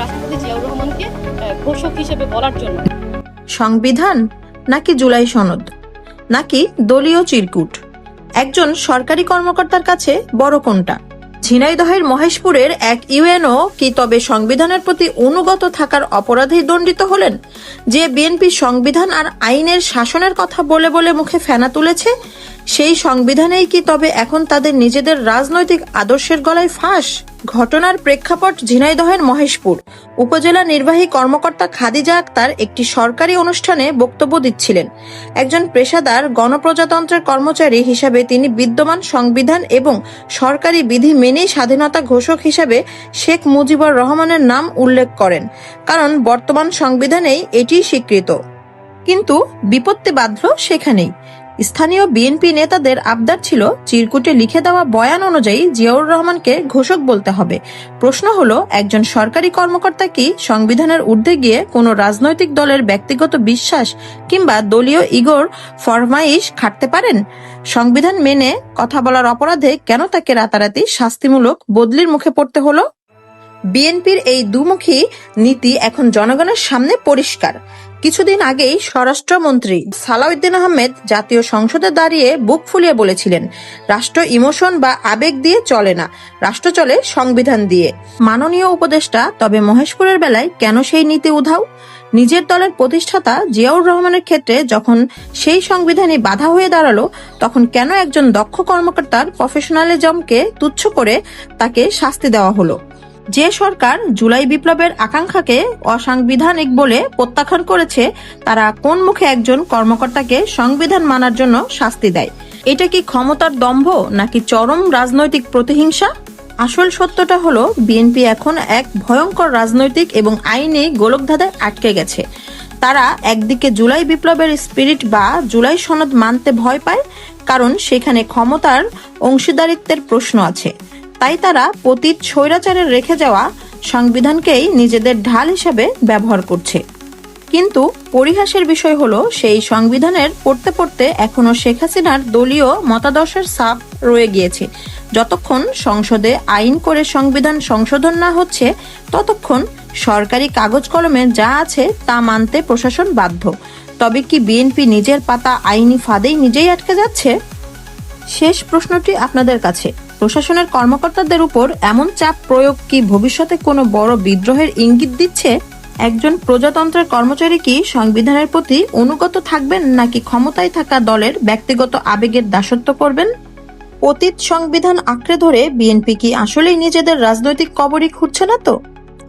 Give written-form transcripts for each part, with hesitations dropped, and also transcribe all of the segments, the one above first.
রাষ্ট্রপতি জিয়াউর রহমানকে ঘোষক হিসেবে বলার জন্য। সংবিধান নাকি জুলাই সনদ নাকি দলীয় চিরকুট? একজন সরকারি কর্মকর্তার কাছে বড় কোনটা? ঝিনাইদহের মহেশপুরের এক ইউএনও কি তবে সংবিধানের প্রতি অনুগত থাকার অপরাধেই দণ্ডিত হলেন? যে বিএনপি সংবিধান আর আইনের শাসনের কথা বলে বলে মুখে ফেনা তুলেছে, সেই সংবিধানেই কি তবে এখন তাদের নিজেদের রাজনৈতিক আদর্শের গলায় ফাঁস? ঘটনার প্রেক্ষাপট ঝিনাইদহের মহেশপুর। উপজেলা নির্বাহী কর্মকর্তা খাদিজা আক্তার একটি সরকারি অনুষ্ঠানে বক্তব্য দিচ্ছিলেন। একজন পেশাদার গণপ্রজাতন্ত্রের কর্মচারী হিসাবে তিনি বিদ্যমান সংবিধান এবং সরকারি বিধি মেনেই স্বাধীনতা ঘোষক হিসাবে শেখ মুজিবুর রহমানের নাম উল্লেখ করেন, কারণ বর্তমান সংবিধানেই এটি স্বীকৃত। কিন্তু বিপত্তি বাধল সেখানেই। স্থানীয় বিএনপি নেতাদের আবদার ছিল চিরকুটে লিখে দেওয়া বয়ান অনুযায়ী জিয়াউর রহমানকে ঘোষক বলতে হবে। প্রশ্ন হলো, একজন সরকারি কর্মকর্তা কি সংবিধানের ঊর্ধ্বে গিয়ে কোনো রাজনৈতিক দলের ব্যক্তিগত বিশ্বাস কিংবা দলীয় ইগোর ফরমাইশ খাটতে পারেন? সংবিধান মেনে কথা বলার অপরাধে কেন তাকে রাতারাতি শাস্তিমূলক বদলির মুখে পড়তে হলো? বিএনপির এই দুমুখী নীতি এখন জনগণের সামনে পরিষ্কার। কিছুদিন আগেই স্বরাষ্ট্রমন্ত্রী সালাউদ্দিন আহমেদ জাতীয় সংসদে দাঁড়িয়ে বুক ফুলিয়ে বলেছিলেন, রাষ্ট্র ইমোশন বা আবেগ দিয়ে চলে না, রাষ্ট্র চলে সংবিধান দিয়ে। মাননীয় উপদেষ্টা, তবে মহেশপুরের বেলায় কেন সেই নীতি উধাও? নিজের দলের প্রতিষ্ঠাতা জিয়াউর রহমানের ক্ষেত্রে যখন সেই সংবিধানে বাধা হয়ে দাঁড়ালো, তখন কেন একজন দক্ষ কর্মকর্তার প্রফেশনালিজমকে তুচ্ছ করে তাকে শাস্তি দেওয়া হলো? যে সরকার জুলাই বিপ্লবের আকাঙ্ক্ষাকে অসাংবিধানিক বলে প্রত্যাখ্যান করেছে, তারা কোন মুখে একজন কর্মকর্তাকে সংবিধান মানার জন্য শাস্তি দেয়? এটা কি ক্ষমতার দম্ভ নাকি চরম রাজনৈতিক প্রতিহিংসা? আসল সত্যটা হলো, বিএনপি এখন এক ভয়ঙ্কর রাজনৈতিক এবং আইনি গোলকধাঁধায় আটকে গেছে। তারা একদিকে জুলাই বিপ্লবের স্পিরিট বা জুলাই সনদ মানতে ভয় পায়, কারণ সেখানে ক্ষমতার অংশীদারিত্বের প্রশ্ন আছে। তাই তারা পতিত স্বৈরাচারের রেখে যাওয়া সংবিধানকেই নিজেদের ঢাল হিসেবে ব্যবহার করছে। কিন্তু পরিহাসের বিষয় হলো, সেই সংবিধানের পড়তে পড়তে এখনো শেখ হাসিনার দলীয় মতাদর্শের ছাপ রয়ে গিয়েছে। যতক্ষণ সংসদে আইন করে সংবিধান সংশোধন না হচ্ছে, ততক্ষণ সরকারি কাগজ কলমে যা আছে তা মানতে প্রশাসন বাধ্য। তবে কি বিএনপি নিজের পাতা আইনি ফাঁদেই নিজেই আটকে যাচ্ছে? শেষ প্রশ্নটি আপনাদের কাছে। প্রশাসনের কর্মকর্তাদের উপর এমন চাপ প্রয়োগ কি ভবিষ্যতে কোনো বড় বিদ্রোহের ইঙ্গিত দিচ্ছে? একজন প্রজাতন্ত্রের কর্মচারী কি সংবিধানের প্রতি অনুগত থাকবেন নাকি ক্ষমতায় থাকা দলের ব্যক্তিগত আবেগের দাসত্ব করবেন? অতীত সংবিধান আঁকড়ে ধরে বিএনপি কি আসলেই নিজেদের রাজনৈতিক কবরই খুঁড়ছে না তো?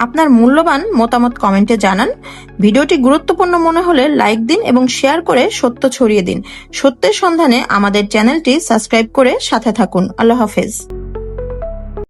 আপনার মূল্যবান মতামত কমেন্টে জানান। ভিডিওটি গুরুত্বপূর্ণ মনে হলে লাইক দিন এবং শেয়ার করে সত্য ছড়িয়ে দিন। সত্যের সন্ধানে আমাদের চ্যানেলটি সাবস্ক্রাইব করে সাথে থাকুন। আল্লাহ হাফেজ।